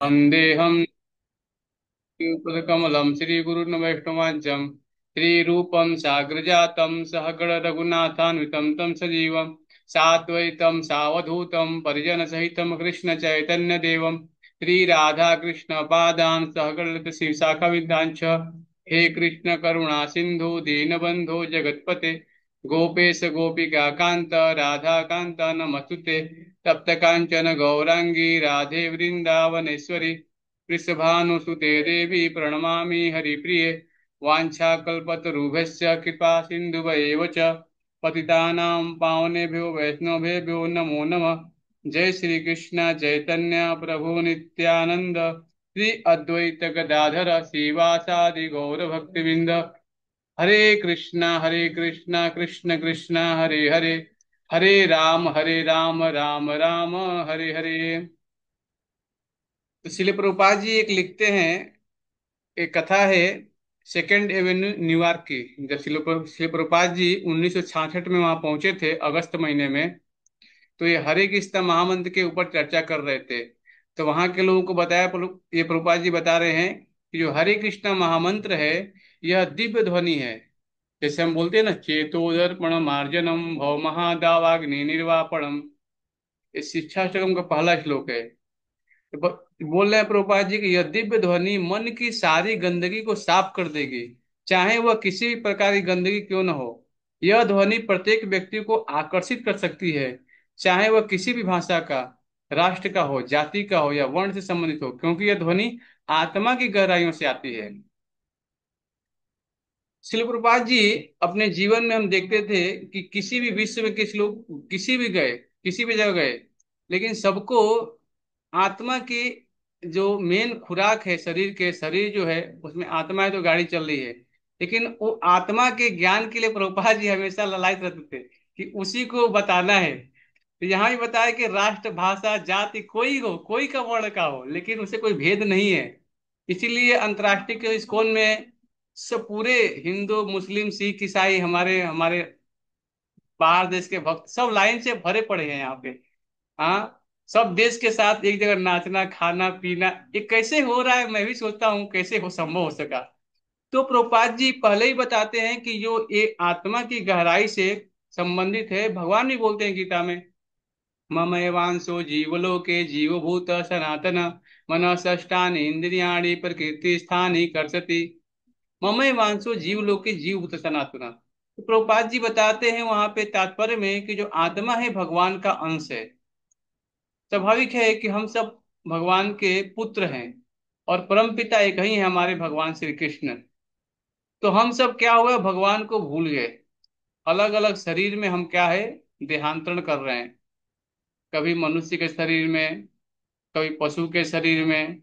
वन्देऽहं कमलं श्रीगुरुन् वैष्णवाञ्चं श्रीरूपं साग्रजातं सहगण रघुनाथान्वितं तं सजीवं साद्वैतं सावधूतं परिजनसहितं कृष्णचैतन्यदेवं श्रीराधाकृष्णपादान् सहगण शिवशाखाविद्याञ्च हे कृष्ण करुणा सिन्धु दीनबन्धो जगत्पते गोपेश गोपिका कान्त राधा कान्त नमस्तुते तप्त काञ्चन गौराङ्गी राधे वृन्दावनेश्वरी वृषभानुसुते देवी प्रणमामि हरिप्रिये वाञ्छाकल्पतरुभ्यश्च कृपा सिन्धुभैव च पतितानां पावनेभ्यो वैष्णवेभ्यो नमो नमः। जय श्री कृष्ण चैतन्य प्रभु नित्यानंद श्री अद्वैत गदाधर श्रीवासादि गौर भक्तविंद। हरे कृष्णा कृष्ण कृष्ण हरे हरे, हरे राम राम राम हरे हरे। तो शिल प्रभुपाद जी एक लिखते हैं, एक कथा है सेकेंड एवेन्यू न्यूयॉर्क की। जब शिल प्रभुपाद जी 1966 में वहां पहुंचे थे अगस्त महीने में, तो ये हरे कृष्ण महामंत्र के ऊपर चर्चा कर रहे थे। तो वहां के लोगों को बताया, ये प्रभुपाद जी बता रहे हैं कि जो हरे कृष्ण महामंत्र है यह दिव्य ध्वनि है। जैसे हम बोलते हैं ना, चेतोदर्पण मार्जनम भव महादावाग्नि निर्वापणम, ये शिक्षाष्टकम का पहला श्लोक है। तो बोल रहे हैं प्रभुपाद जी कि यह दिव्य ध्वनि मन की सारी गंदगी को साफ कर देगी, चाहे वह किसी भी प्रकार की गंदगी क्यों न हो। यह ध्वनि प्रत्येक व्यक्ति को आकर्षित कर सकती है, चाहे वह किसी भी भाषा का, राष्ट्र का हो, जाति का हो या वर्ण से संबंधित हो, क्योंकि यह ध्वनि आत्मा की गहराइयों से आती है। शिल प्रभुपाद जी अपने जीवन में हम देखते थे कि किसी भी विश्व में किसी लोग किसी भी गए, किसी भी जगह गए, लेकिन सबको आत्मा की जो मेन खुराक है, शरीर के शरीर जो है उसमें आत्मा है तो गाड़ी चल रही है, लेकिन वो आत्मा के ज्ञान के लिए प्रभुपाद जी हमेशा ललायत रहते थे कि उसी को बताना है। तो यहाँ भी बताया कि राष्ट्र भाषा जाति कोई हो, कोई का वर्ण का हो, लेकिन उसे कोई भेद नहीं है। इसीलिए अंतर्राष्ट्रीय के इस्कॉन में सब पूरे हिंदू मुस्लिम सिख ईसाई हमारे हमारे बाहर देश के भक्त सब लाइन से भरे पड़े हैं यहाँ पे। हाँ, सब देश के साथ एक जगह नाचना खाना पीना, ये कैसे हो रहा है मैं भी सोचता हूँ कैसे हो संभव हो सका। तो प्रभुपाद जी पहले ही बताते हैं कि जो ये आत्मा की गहराई से संबंधित है, भगवान भी बोलते हैं गीता में, मम एवांशो जीवलोके जीवभूत सनातन मन षष्ठानि इंद्रियाणि प्रकृति स्थानि कर्षति। मम एवांशो जीवलोके जीवभूत सनातन। तो प्रभुपाद जी बताते हैं वहां पे तात्पर्य में कि जो आत्मा है भगवान का अंश है। स्वाभाविक है कि हम सब भगवान के पुत्र हैं और परम पिता एक ही है हमारे भगवान श्री कृष्ण। तो हम सब क्या हुआ, भगवान को भूल गए। अलग अलग शरीर में हम क्या है, देहांतरण कर रहे हैं। कभी मनुष्य के शरीर में, कभी पशु के शरीर में,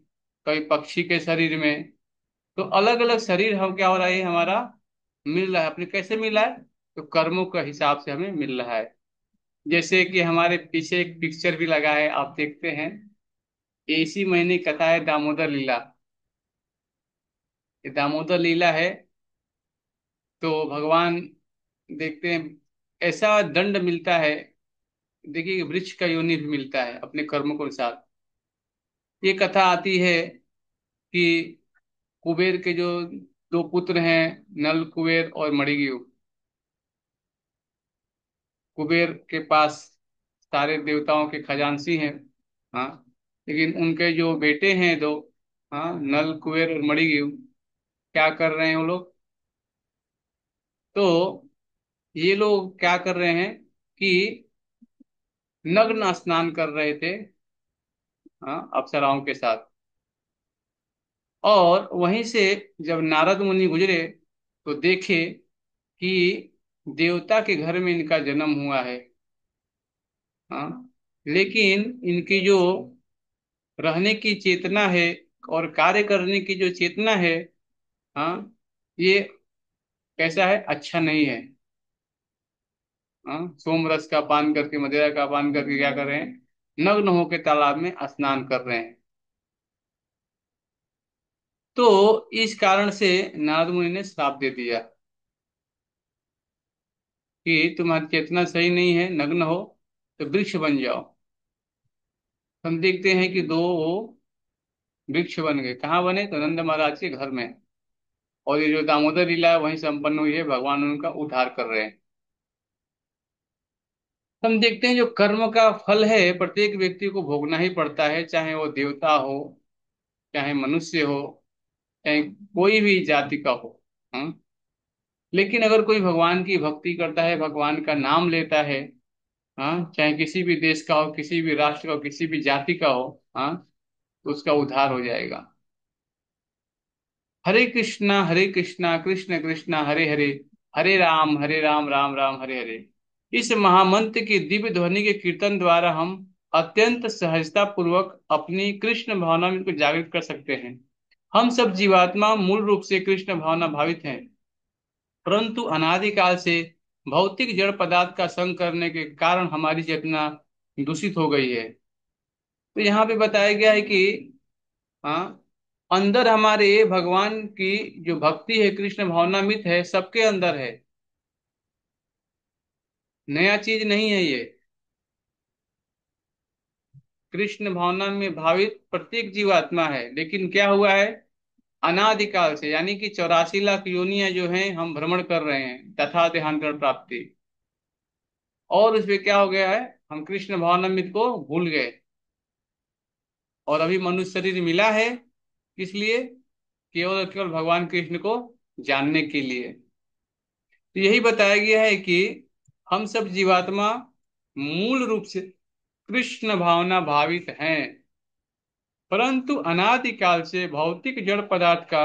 कभी पक्षी के शरीर में। तो अलग अलग शरीर हम क्या हो रहा है हमारा, मिल रहा है अपने। कैसे मिला है, तो कर्मों के हिसाब से हमें मिल रहा है। जैसे कि हमारे पीछे एक पिक्चर भी लगा है, आप देखते हैं, इसी महीने की कथा है दामोदर लीला। ये दामोदर लीला है। तो भगवान देखते हैं ऐसा दंड मिलता है। देखिए वृक्ष का योनि भी मिलता है अपने कर्मों के अनुसार। ये कथा आती है कि कुबेर के जो दो पुत्र हैं, नल कुबेर और मणिग्रीव। कुबेर के पास सारे देवताओं के खजांची हैं। हाँ, लेकिन उनके जो बेटे हैं दो, हाँ, नल कुबेर और मणिग्रीव, क्या कर रहे हैं वो लोग, तो ये लोग क्या कर रहे हैं कि नग्न स्नान कर रहे थे, हाँ, अप्सराओं के साथ। और वहीं से जब नारद मुनि गुजरे तो देखे कि देवता के घर में इनका जन्म हुआ है। हाँ, लेकिन इनकी जो रहने की चेतना है और कार्य करने की जो चेतना है, हाँ, ये कैसा है, अच्छा नहीं है। हाँ, सोम रस का पान करके, मदिरा का पान करके क्या कर रहे हैं, नग्न होकर तालाब में स्नान कर रहे हैं। तो इस कारण से नारद मुनि ने श्राप दे दिया कि तुम्हारी चेतना सही नहीं है, नग्न हो तो वृक्ष बन जाओ। हम देखते हैं कि दो वृक्ष बन गए। कहाँ बने? तो नंद महाराज के घर में। और ये जो दामोदर लीला है वहीं संपन्न हुई है, भगवान उनका उद्धार कर रहे हैं। हम देखते हैं जो कर्म का फल है प्रत्येक व्यक्ति को भोगना ही पड़ता है, चाहे वो देवता हो, चाहे मनुष्य हो, चाहे कोई भी जाति का हो। हाँ? लेकिन अगर कोई भगवान की भक्ति करता है, भगवान का नाम लेता है, हाँ, चाहे किसी भी देश का हो, किसी भी राष्ट्र का हो, किसी भी जाति का हो, हाँ, तो उसका उद्धार हो जाएगा। हरे कृष्णा कृष्ण कृष्णा हरे हरे, हरे राम राम राम हरे हरे। इस महामंत्र की दिव्य ध्वनि के कीर्तन द्वारा हम अत्यंत सहजता पूर्वक अपनी कृष्ण भावना को जागृत कर सकते हैं। हम सब जीवात्मा मूल रूप से कृष्ण भावना भावित हैं, परंतु अनादिकाल से भौतिक जड़ पदार्थ का संग करने के कारण हमारी चेतना दूषित हो गई है। तो यहाँ पे बताया गया है कि हाँ, अंदर हमारे भगवान की जो भक्ति है, कृष्ण भावनामृत है, सबके अंदर है। नया चीज नहीं है ये। कृष्ण भावना में भावित प्रत्येक जीवात्मा है, लेकिन क्या हुआ है, अनादिकाल से, यानी कि 84 लाख योनियां जो हैं हम भ्रमण कर रहे हैं तथा देहांतर प्राप्ति, और उसमें क्या हो गया है, हम कृष्ण भावनामृत को भूल गए। और अभी मनुष्य शरीर मिला है किस लिए? केवल और केवल भगवान कृष्ण को जानने के लिए। तो यही बताया गया है कि हम सब जीवात्मा मूल रूप से कृष्ण भावना भावित हैं, परंतु अनादिकाल से भौतिक जड़ पदार्थ का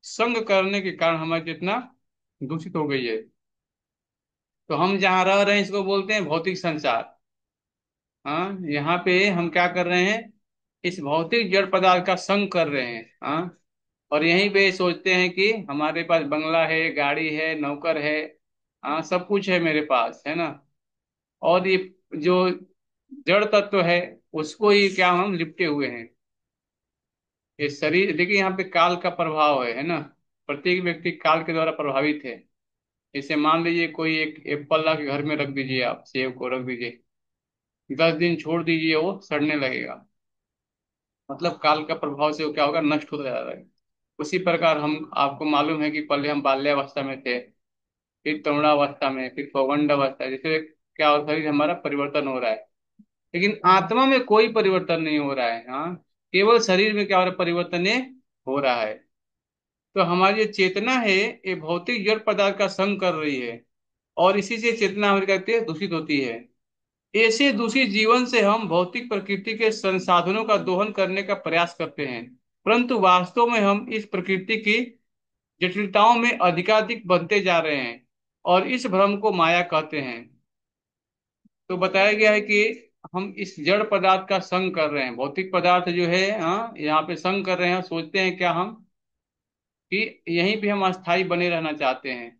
संग करने के कारण हमारी चेतना दूषित हो गई है। तो हम जहाँ रह रहे हैं इसको बोलते हैं भौतिक संसार। हाँ, यहाँ पे हम क्या कर रहे हैं, इस भौतिक जड़ पदार्थ का संग कर रहे हैं। हाँ, और यहीं पे सोचते हैं कि हमारे पास बंगला है, गाड़ी है, नौकर है, हाँ, सब कुछ है मेरे पास, है ना। और ये जो जड़ तत्व है उसको ही क्या हम लिपटे हुए हैं। ये शरीर देखिए, यहाँ पे काल का प्रभाव है ना। प्रत्येक व्यक्ति काल के द्वारा प्रभावित है। जैसे मान लीजिए कोई एक एप्पल ला के घर में रख दीजिए, आप सेब को रख दीजिए, 10 दिन छोड़ दीजिए, वो सड़ने लगेगा। मतलब काल का प्रभाव से वो क्या होगा, नष्ट होता जा रहा है। उसी प्रकार हम, आपको मालूम है कि पहले हम बाल्यावस्था में थे, फिर तरुणावस्था में, फिर पौगंडावस्था, जैसे क्या होता है, शरीर हमारा परिवर्तन हो रहा है, लेकिन आत्मा में कोई परिवर्तन नहीं हो रहा है। हाँ, केवल शरीर में क्या हो रहा है, परिवर्तन ये हो रहा है। तो हमारी जो चेतना है ये भौतिक जड़ पदार्थ का संग कर रही है, और इसी से चेतना हमारी कहते हैं दूषित होती है। ऐसे दूषित जीवन से हम भौतिक प्रकृति के संसाधनों का दोहन करने का प्रयास करते हैं, परंतु वास्तव में हम इस प्रकृति की जटिलताओं में अधिकाधिक बनते जा रहे हैं, और इस भ्रम को माया कहते हैं। तो बताया गया है कि हम इस जड़ पदार्थ का संग कर रहे हैं, भौतिक पदार्थ जो है, हाँ, यहाँ पे संग कर रहे हैं। सोचते हैं क्या हम कि यहीं पे हम अस्थायी बने रहना चाहते हैं।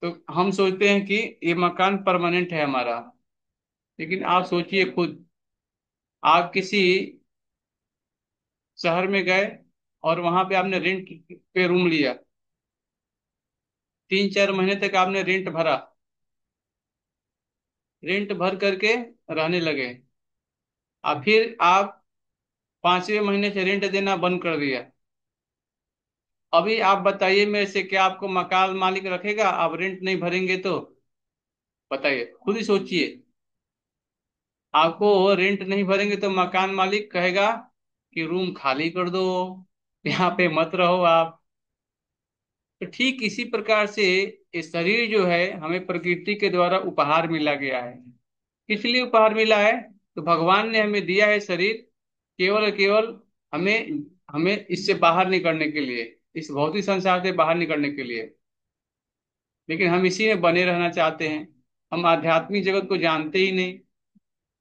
तो हम सोचते हैं कि ये मकान परमानेंट है हमारा, लेकिन आप सोचिए खुद, आप किसी शहर में गए और वहां पे आपने रेंट पे रूम लिया, 3-4 महीने तक आपने रेंट भरा, रेंट भर करके रहने लगे, और फिर आप 5वें महीने से रेंट देना बंद कर दिया। अभी आप बताइए मेरे से, क्या आपको मकान मालिक रखेगा? आप रेंट नहीं भरेंगे तो बताइए, खुद ही सोचिए। आपको रेंट नहीं भरेंगे तो मकान मालिक कहेगा कि रूम खाली कर दो, यहाँ पे मत रहो आप। तो ठीक इसी प्रकार से ये शरीर जो है हमें प्रकृति के द्वारा उपहार मिला गया है। किस लिए उपहार मिला है? तो भगवान ने हमें दिया है शरीर केवल और केवल हमें हमें इससे बाहर निकलने के लिए, इस भौतिक संसार से बाहर निकलने के लिए। लेकिन हम इसी में बने रहना चाहते हैं। हम आध्यात्मिक जगत को जानते ही नहीं।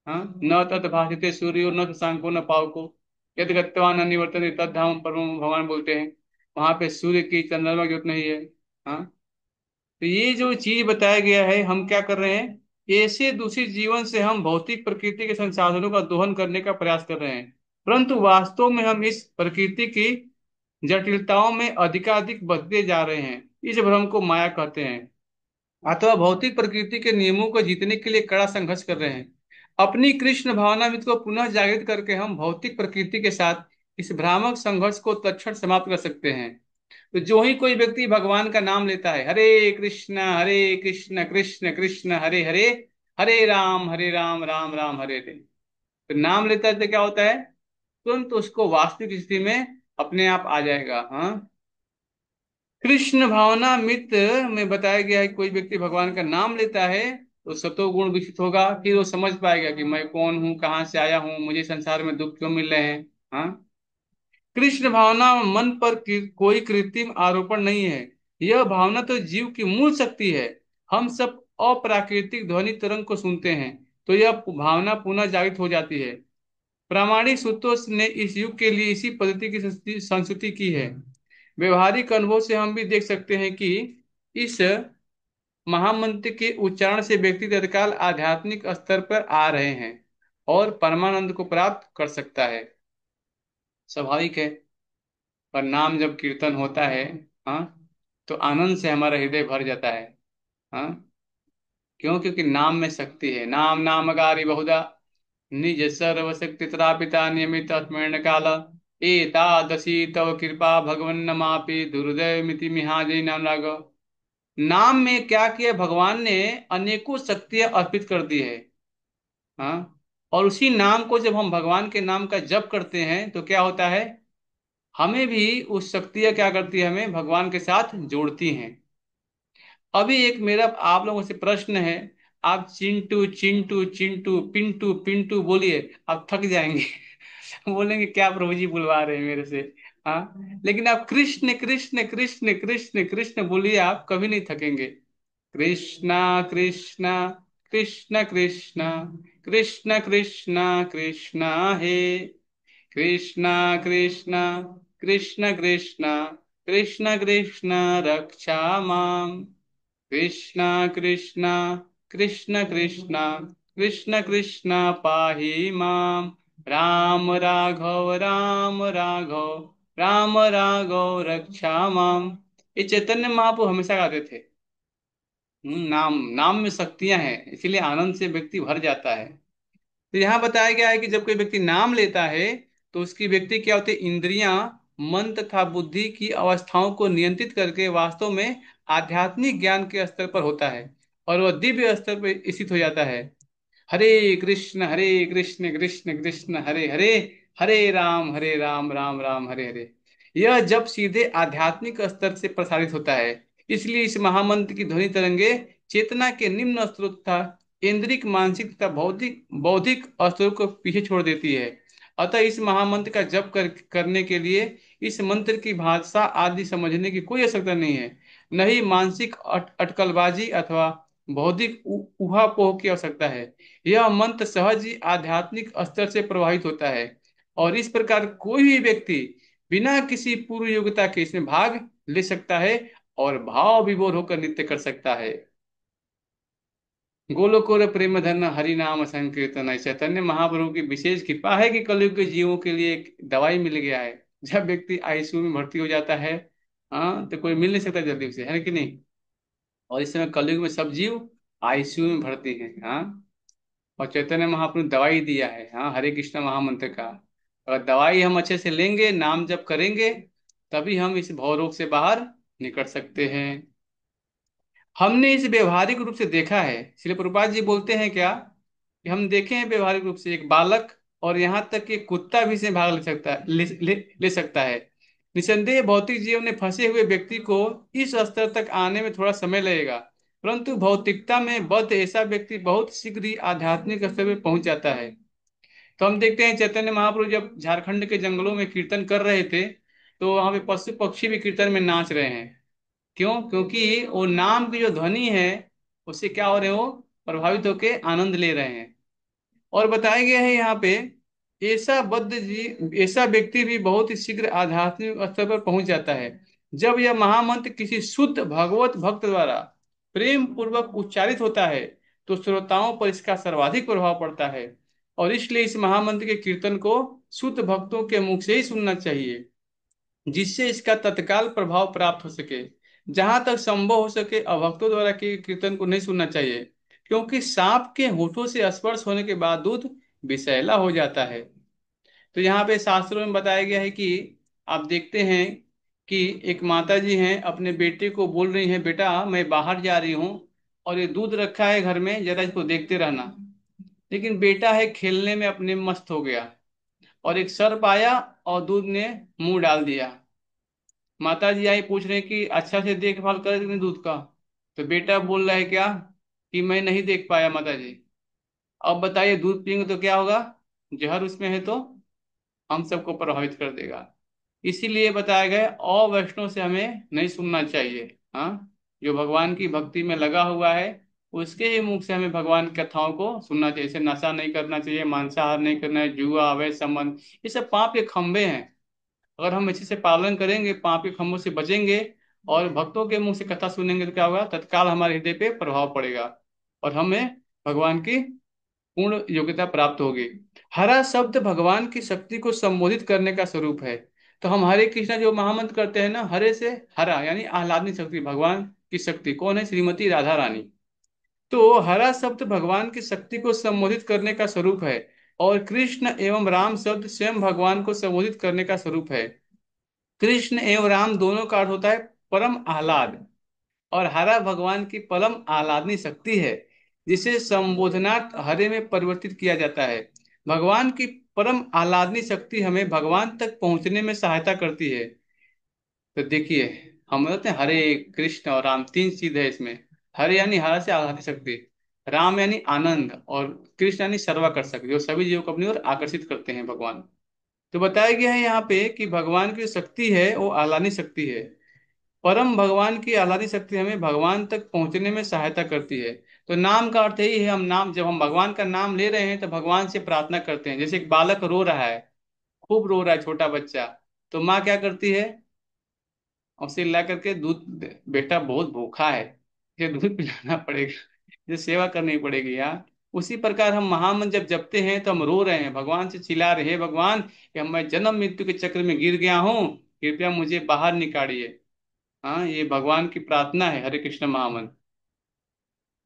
हाँ, न तत् भाषते सूर्यो न शशांको न पावको, यद गत्वा न निवर्तते तद्धाम परमं, भगवान बोलते हैं। वहां पे सूर्य की, चंद्रमा की उतना ही है। हाँ, तो ये जो चीज बताया गया है, हम क्या कर रहे हैं, ऐसे दूषित जीवन से हम भौतिक प्रकृति के संसाधनों का दोहन करने का प्रयास कर रहे हैं, परंतु वास्तव में हम इस प्रकृति की जटिलताओं में अधिकाधिक बदते जा रहे हैं। इस भ्रम को माया कहते हैं, अथवा भौतिक प्रकृति के नियमों को जीतने के लिए कड़ा संघर्ष कर रहे हैं। अपनी कृष्ण भावनामृत को पुनः जागृत करके हम भौतिक प्रकृति के साथ इस भ्रामक संघर्ष को तत्क्षण समाप्त कर सकते हैं। तो जो ही कोई व्यक्ति भगवान का नाम लेता है, हरे कृष्ण कृष्ण कृष्ण हरे हरे, हरे राम राम राम हरे हरे, तो नाम लेता है तो क्या होता है, तुरंत उसको वास्तविक स्थिति में अपने आप आ जाएगा। हाँ, कृष्ण भावना मित्र में बताया गया है कि कोई व्यक्ति भगवान का नाम लेता है तो सतोगुण विकसित होगा, फिर वो समझ पाएगा कि मैं कौन हूँ, कहाँ से आया हूँ, मुझे संसार में दुख क्यों मिल रहे हैं। हाँ, कृष्ण भावना मन पर कोई कृत्रिम आरोपण नहीं है। यह भावना तो जीव की मूल शक्ति है। हम सब अप्राकृतिक ध्वनि तरंग को सुनते हैं तो यह भावना पुनः जागृत हो जाती है। प्रामाणिक सूत्रों ने इस युग के लिए इसी पद्धति की संस्तुति की है। व्यवहारिक अनुभव से हम भी देख सकते हैं कि इस महामंत्र के उच्चारण से व्यक्ति तत्काल आध्यात्मिक स्तर पर आ रहे हैं और परमानंद को प्राप्त कर सकता है। स्वाभाविक है। पर नाम जब कीर्तन होता है, हाँ, तो आनंद से हमारा हृदय भर जाता है। हाँ, क्यों? क्योंकि नाम में शक्ति है। नाम नामगारी बहुधा निज सर्वशक्ति त्रापिता नियमित स्मरण काल, एतादसी तव कृपा भगवन्नमापि दुर्दय मिति मिहाजि नाम लाग। नाम में क्या किया भगवान ने, अनेकों शक्तियां अर्पित कर दी है। हाँ, और उसी नाम को जब हम भगवान के नाम का जप करते हैं तो क्या होता है, हमें भी उस शक्तियां क्या करती है, हमें भगवान के साथ जोड़ती हैं। अभी एक मेरा आप लोगों से प्रश्न है, आप चिंटू चिंटू चिंटू पिंटू पिंटू बोलिए, आप थक जाएंगे। बोलेंगे क्या प्रभु जी बुलवा रहे हैं मेरे से। हाँ, लेकिन आप कृष्ण कृष्ण कृष्ण कृष्ण कृष्ण बोलिए, आप कभी नहीं थकेंगे। कृष्णा कृष्णा कृष्ण कृष्णा कृष्ण कृष्णा कृष्णा हे, कृष्णा कृष्णा कृष्ण कृष्णा कृष्ण कृष्ण रक्षा माम, कृष्णा कृष्णा कृष्ण कृष्णा कृष्ण कृष्ण पाहि माम, राम राघव राम राघव रक्षा माम। ये चैतन्य महाप्रभु हमेशा गाते थे। नाम नाम में शक्तियां हैं, इसीलिए आनंद से व्यक्ति भर जाता है। तो यहाँ बताया गया है कि जब कोई व्यक्ति नाम लेता है तो उसकी व्यक्ति क्या होती है, इंद्रियां, मन तथा बुद्धि की अवस्थाओं को नियंत्रित करके वास्तव में आध्यात्मिक ज्ञान के स्तर पर होता है और वह दिव्य स्तर पर स्थित हो जाता है। हरे कृष्ण कृष्ण कृष्ण हरे हरे, हरे राम राम राम हरे हरे। यह जब सीधे आध्यात्मिक स्तर से प्रसारित होता है। इसलिए इस महामंत्र की ध्वनि तरंगे चेतना के निम्न स्तरों तथा इंद्रिक, मानसिक तथा बौद्धिक बौद्धिक स्तरों को पीछे छोड़ देती है। अतः इस महामंत्र का जप करने के लिए इस मंत्र की भाषा आदि समझने की कोई आवश्यकता नहीं है। न ही मानसिक अटकलबाजी अथवा बौद्धिक उहापोह की आवश्यकता है। यह मंत्र सहज ही आध्यात्मिक स्तर से प्रभावित होता है और इस प्रकार कोई भी व्यक्ति बिना किसी पूर्व योग्यता के इसमें भाग ले सकता है और भाव विभोर होकर नृत्य कर सकता है। गोलोकोर प्रेम धन हरि नाम संकीर्तन, चैतन्य महाप्रभु की विशेष कृपा है कि कलयुग के जीवों के लिए एक दवाई मिल गया है। जब व्यक्ति आईसीयू में भर्ती हो जाता है, हाँ, तो कोई मिल नहीं सकता जल्दी से, है कि नहीं। और इस समय कलयुग में सब जीव आईसीयू में भर्ती हैं। हाँ, और चैतन्य महाप्रभु ने दवाई दिया है, हाँ, हरे कृष्ण महामंत्र का। अगर दवाई हम अच्छे से लेंगे, नाम जप करेंगे, तभी हम इस भवरोग से बाहर निकल सकते हैं। हमने इसे व्यवहारिक रूप से देखा है। श्रील प्रभुपाद जी बोलते हैं क्या, कि हम देखे हैं व्यवहारिक रूप से एक बालक और यहाँ तक कि कुत्ता भी इसमें भाग ले सकता है, ले सकता है। निसंदेह भौतिक जीवन में फंसे हुए व्यक्ति को इस स्तर तक आने में थोड़ा समय लगेगा, परंतु भौतिकता में बद्ध ऐसा व्यक्ति बहुत शीघ्र ही आध्यात्मिक स्तर पर पहुंच जाता है। तो हम देखते हैं चैतन्य महाप्रभु जब झारखंड के जंगलों में कीर्तन कर रहे थे तो वहां पे पशु पक्षी भी कीर्तन में नाच रहे हैं। क्यों? क्योंकि वो नाम की जो ध्वनि है उससे क्या हो रहे हो, प्रभावित होके आनंद ले रहे हैं। और बताया गया है यहाँ पे, ऐसा व्यक्ति भी बहुत ही शीघ्र आध्यात्मिक स्तर पर पहुंच जाता है जब यह महामंत्र किसी शुद्ध भगवत भक्त द्वारा प्रेम पूर्वक उच्चारित होता है, तो श्रोताओं पर इसका सर्वाधिक प्रभाव पड़ता है। और इसलिए इस महामंत्र के कीर्तन को शुद्ध भक्तों के मुख से ही सुनना चाहिए, जिससे इसका तत्काल प्रभाव प्राप्त हो सके। जहां तक संभव हो सके अभक्तों द्वारा के कीर्तन को नहीं सुनना चाहिए, क्योंकि सांप के होठों से स्पर्श होने के बाद दूध विषैला हो जाता है। तो यहाँ पे शास्त्रों में बताया गया है कि आप देखते हैं कि एक माता जी हैं, अपने बेटे को बोल रही हैं, बेटा मैं बाहर जा रही हूँ और ये दूध रखा है घर में, जरा इसको देखते रहना। लेकिन बेटा है खेलने में अपने मस्त हो गया, और एक सर्प आया और दूध ने मुंह डाल दिया। माता जी आई, पूछ रहे हैं कि अच्छा से देखभाल कर रहे दूध का। तो बेटा बोल रहा है क्या, कि मैं नहीं देख पाया माता जी। अब बताइए, दूध पियेंगे तो क्या होगा, जहर उसमें है, तो हम सबको प्रभावित कर देगा। इसीलिए बताया गया अवैष्णव से हमें नहीं सुनना चाहिए। हाँ, जो भगवान की भक्ति में लगा हुआ है उसके ही मुख से हमें भगवान की कथाओं को सुनना चाहिए। जैसे नशा नहीं करना चाहिए, मांसाहार नहीं करना है, जुआ, अवैध संबंध, ये सब पाप के खंभे हैं। अगर हम इसी से पालन करेंगे, पाप के खंभों से बचेंगे और भक्तों के मुंह से कथा सुनेंगे, तो क्या होगा, तत्काल हमारे हृदय पे प्रभाव पड़ेगा और हमें भगवान की पूर्ण योग्यता प्राप्त होगी। हरा शब्द भगवान की शक्ति को संबोधित करने का स्वरूप है। तो हम हरे कृष्णा जो महामंत्र करते हैं ना, हरे से हरा यानी आह्लादनी शक्ति, भगवान की शक्ति कौन है, श्रीमती राधा रानी। तो हरा शब्द भगवान की शक्ति को संबोधित करने का स्वरूप है, और कृष्ण एवं राम शब्द स्वयं भगवान को संबोधित करने का स्वरूप है। कृष्ण एवं राम दोनों का अर्थ होता है परम आह्लाद, और हरा भगवान की परम आह्लादनी शक्ति है, जिसे संबोधनार्थ हरे में परिवर्तित किया जाता है। भगवान की परम आह्लादनी शक्ति हमें भगवान तक पहुंचने में सहायता करती है। तो देखिए, हम बोलते हैं हरे कृष्ण और राम, तीन चीज है इसमें। हरे यानी हरा से आह्लादनी शक्ति, राम यानी आनंद, और कृष्ण यानी सर्वाकर्षक, जो सभी जीवों को अपनी ओर आकर्षित करते हैं भगवान। तो बताया गया है यहाँ पे कि भगवान की जो शक्ति है वो आह्लादनी शक्ति है। परम भगवान की आह्लादी शक्ति हमें भगवान तक पहुंचने में सहायता करती है। तो नाम का अर्थ यही है, हम नाम, जब हम भगवान का नाम ले रहे हैं तो भगवान से प्रार्थना करते हैं। जैसे एक बालक रो रहा है, खूब रो रहा है छोटा बच्चा, तो माँ क्या करती है, उसे ला करके दूध बेटा बहुत भूखा है, ये दूध पिलाना पड़ेगा, ये सेवा करनी पड़ेगी यार। उसी प्रकार हम महामंत्र जब जपते हैं तो हम रो रहे हैं, भगवान से चिल्ला रहे हैं, भगवान कि मैं जन्म मृत्यु के चक्र में गिर गया हूँ, कृपया मुझे बाहर निकालिए। हाँ, ये भगवान की प्रार्थना है, हरे कृष्ण महामंत्र।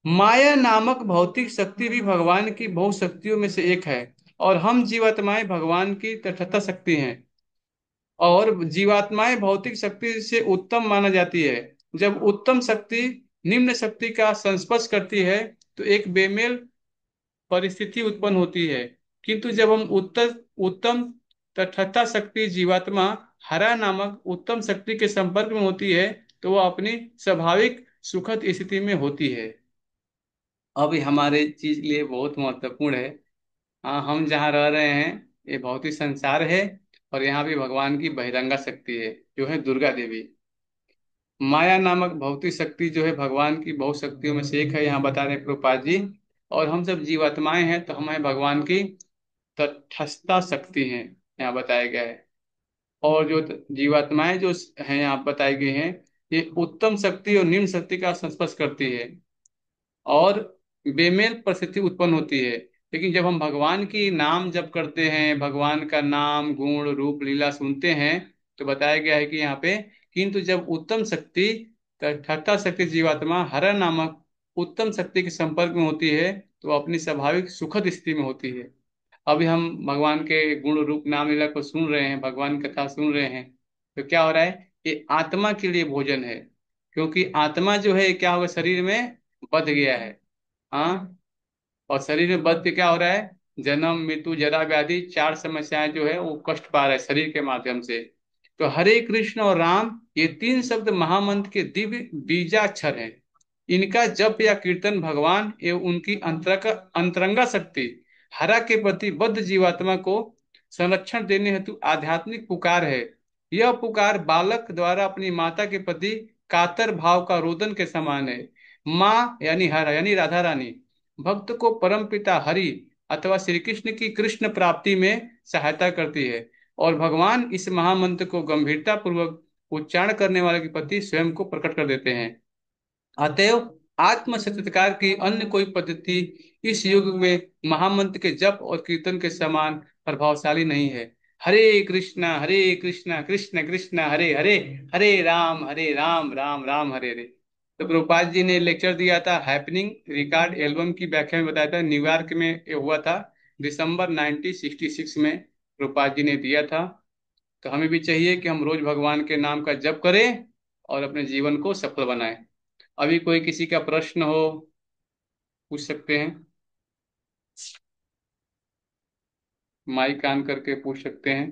माया नामक भौतिक शक्ति भी भगवान की बहुत शक्तियों में से एक है, और हम जीवात्माएं भगवान की तटस्थ शक्ति हैं। और जीवात्माएं भौतिक शक्ति से उत्तम माना जाती है। जब उत्तम शक्ति निम्न शक्ति का संस्पर्श करती है तो एक बेमेल परिस्थिति उत्पन्न होती है। किंतु जब हम उत्तर उत्तम तटस्थ शक्ति जीवात्मा हरा नामक उत्तम शक्ति के संपर्क में होती है, तो वह अपनी स्वाभाविक सुखद स्थिति में होती है। अब ये हमारे चीज के लिए बहुत महत्वपूर्ण है। हाँ, हम जहाँ रह रहे हैं ये भौतिक संसार है, और यहाँ भी भगवान की बहिरंगा शक्ति है, जो है दुर्गा देवी। माया नामक भौतिक शक्ति जो है भगवान की बहुत शक्तियों में से एक है, यहाँ बता रहे हैं प्रभुपाद जी। और हम सब जीवात्माएं हैं तो हमें भगवान की तटस्थता शक्ति हैं, यहाँ बताया गया है। और जो जीवात्माएं जो हैं यहाँ बताई गई हैं, ये उत्तम शक्ति और निम्न शक्ति का संस्पर्श करती है और बेमेल परिस्थिति उत्पन्न होती है। लेकिन जब हम भगवान की नाम जप करते हैं, भगवान का नाम गुण रूप लीला सुनते हैं, तो बताया गया है कि यहाँ पे, किंतु जब उत्तम शक्ति ठट्ठा शक्ति जीवात्मा हरा नामक उत्तम शक्ति के संपर्क में होती है, तो वो अपनी स्वाभाविक सुखद स्थिति में होती है। अभी हम भगवान के गुण रूप नाम लीला को सुन रहे हैं, भगवान की कथा सुन रहे हैं, तो क्या हो रहा है, ये आत्मा के लिए भोजन है। क्योंकि आत्मा जो है क्या होगा, शरीर में बध गया है। हाँ, और शरीर में बध के क्या हो रहा है, जन्म मृत्यु जरा व्याधि, चार समस्याएं जो है वो कष्ट पा रहा है शरीर के माध्यम से। तो हरे कृष्ण और राम ये तीन शब्द महामंत्र के दिव्य बीजाक्षर हैं। इनका जप या कीर्तन भगवान एवं उनकी अंतरंगा शक्ति हरा के प्रति बद्ध जीवात्मा को संरक्षण देने हेतु आध्यात्मिक पुकार है। यह पुकार बालक द्वारा अपनी माता के प्रति कातर भाव का रोदन के समान है। माँ यानी हरा यानी राधा रानी भक्त को परम पिता हरि अथवा श्री कृष्ण की कृष्ण प्राप्ति में सहायता करती है, और भगवान इस महामंत्र को गंभीरता पूर्वक उच्चारण करने वाले के प्रति स्वयं को प्रकट कर देते हैं। अतएव आत्म साक्षात्कार की अन्य कोई पद्धति इस युग में महामंत्र के जप और कीर्तन के समान प्रभावशाली नहीं है। हरे कृष्णा कृष्ण कृष्ण हरे हरे, हरे राम राम राम हरे हरे। तो प्रभुपाद जी ने लेक्चर दिया था हैपनिंग रिकॉर्ड एल्बम की व्याख्या में, बताया था न्यूयॉर्क में ये हुआ था, दिसंबर 1966 में प्रभुपाद जी ने दिया था। तो हमें भी चाहिए कि हम रोज भगवान के नाम का जप करें और अपने जीवन को सफल बनाएं। अभी कोई किसी का प्रश्न हो, पूछ सकते हैं, माइक ऑन करके पूछ सकते हैं।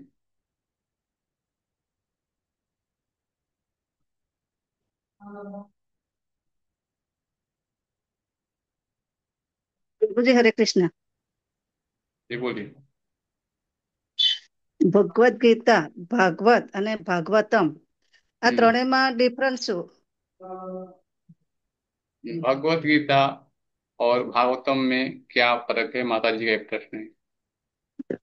प्रभु जी हरे कृष्ण। जी बोलिए। ભગવદ ગીતા, ભાગવત અને ભાગવતમ આ हम्म। ત્રણેયમાં ડિફરન્સ શું? भगवत गीता और भागवतम में क्या फर्क है, माता जी का एक प्रश्न है।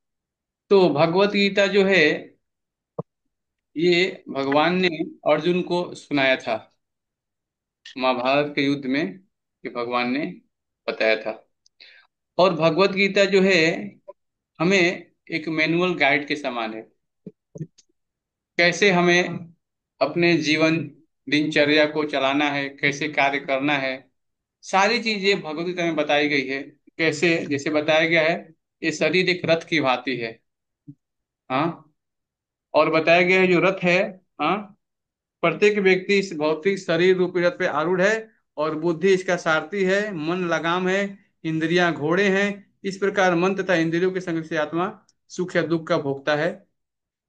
तो भगवत गीता जो है, ये भगवान ने अर्जुन को सुनाया था महाभारत के युद्ध में, कि भगवान ने बताया था। और भगवत गीता जो है, हमें एक मैनुअल गाइड के समान है, कैसे हमें अपने जीवन दिनचर्या को चलाना है, कैसे कार्य करना है, सारी चीजें भगवत गीता में बताई गई है। कैसे, जैसे बताया गया है, ये शरीर एक रथ की भांति है। हाँ। और बताया गया है जो रथ है, हाँ, प्रत्येक व्यक्ति इस भौतिक शरीर रूपी रथ पे आरूढ़ है, और बुद्धि इसका सारथी है, मन लगाम है, इंद्रियां घोड़े हैं। इस प्रकार मन तथा इंद्रियों के संग से आत्मा सुख या दुख का भोगता है।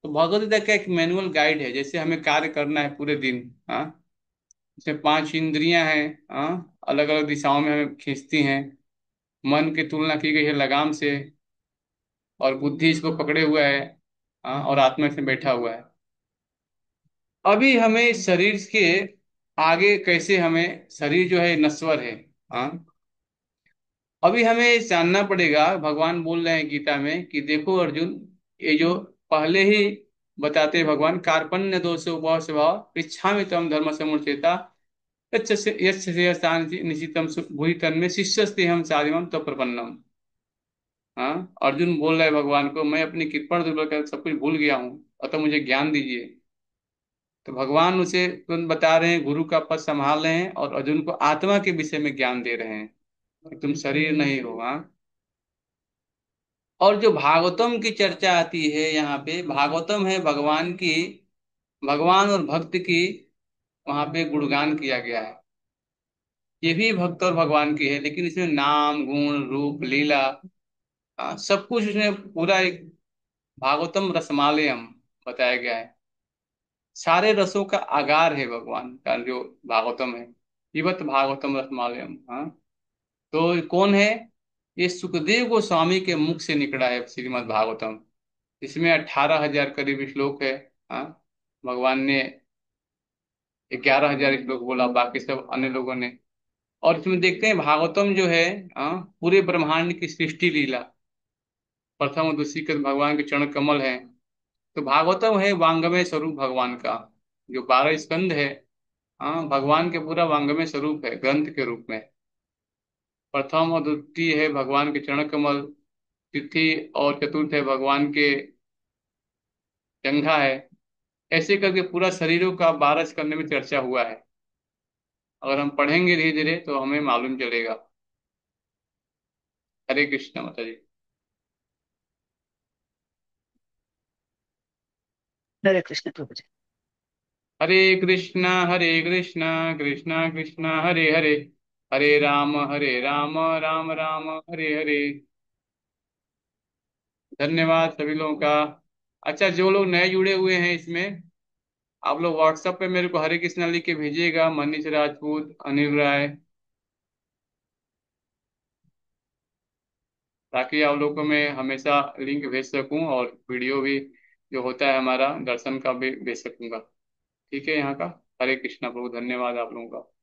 तो भगवत गीता का एक मैनुअल गाइड है, जैसे हमें कार्य करना है पूरे दिन। हाँ। इसमें पांच इंद्रियां हैं, हाँ, अलग अलग दिशाओं में हमें खींचती हैं। मन की तुलना की गई है लगाम से, और बुद्धि इसको पकड़े हुआ है, हाँ, और आत्मा इसमें बैठा हुआ है। अभी हमें इस शरीर के आगे कैसे, हमें शरीर जो है नश्वर है, हाँ, अभी हमें जानना पड़ेगा। भगवान बोल रहे हैं गीता में कि देखो अर्जुन, ये जो पहले ही बताते हैं भगवान, कार्पण्य दोष उपभव स्वभाव इच्छामि तम धर्म समुच्चेता निश्चितम भूरि तन्मे शिष्यस्ते हम साधिमम तो प्रपन्नम। हाँ, अर्जुन बोल रहे हैं भगवान को, मैं अपनी कृपण दुर्बल कर सब कुछ भूल गया हूँ, अतः मुझे ज्ञान दीजिए। तो भगवान उसे तुरंत बता रहे हैं, गुरु का पद संभाल रहे हैं, और अर्जुन को आत्मा के विषय में ज्ञान दे रहे हैं कि तुम शरीर नहीं हो। हाँ। और जो भागवतम की चर्चा आती है यहाँ पे, भागवतम है भगवान की, भगवान और भक्त की वहां पे गुणगान किया गया है। ये भी भक्त और भगवान की है, लेकिन इसमें नाम गुण रूप लीला, सब कुछ उसने पूरा एक भागवतम रसमालयम बताया गया है। सारे रसों का आगार है भगवान का जो भागवतम है, जीवत भागवतम रसमालयम। हाँ। तो कौन है ये? सुखदेव गोस्वामी के मुख से निकला है श्रीमद् भागवतम। इसमें 18,000 करीब श्लोक है। हाँ। भगवान ने 11,000 श्लोक बोला, बाकी सब अन्य लोगों ने। और इसमें देखते हैं भागवतम जो है, हाँ, पूरे ब्रह्मांड की सृष्टि लीला, प्रथम और दूसरी के भगवान के चरण कमल है। तो भागवतम है वांगमय स्वरूप भगवान का, जो 12 स्कंद है, हाँ, भगवान के पूरा वांगमय स्वरूप है ग्रंथ के रूप में। प्रथम और द्वितीय है भगवान के चरण कमल, तिथि और चतुर्थ है भगवान के जंघा है। ऐसे करके पूरा शरीरों का 12 स्कंद में चर्चा हुआ है। अगर हम पढ़ेंगे धीरे धीरे तो हमें मालूम चलेगा। हरे कृष्ण माता जी। હરે કૃષ્ણ પ્રભુજી। हरे कृष्ण कृष्ण कृष्ण हरे हरे, हरे राम राम राम हरे हरे। धन्यवाद सभी लोगों का। अच्छा, जो लोग नए जुड़े हुए हैं इसमें, आप लोग व्हाट्सएप पे मेरे को हरे कृष्णा लिख के भेजिएगा, मनीष राजपूत, अनिल राय, ताकि आप लोगों को मैं हमेशा लिंक भेज सकूं, और वीडियो भी जो होता है हमारा दर्शन का भी भेज सकूंगा। ठीक है यहाँ का। हरे कृष्णा प्रभु, धन्यवाद आप लोगों का।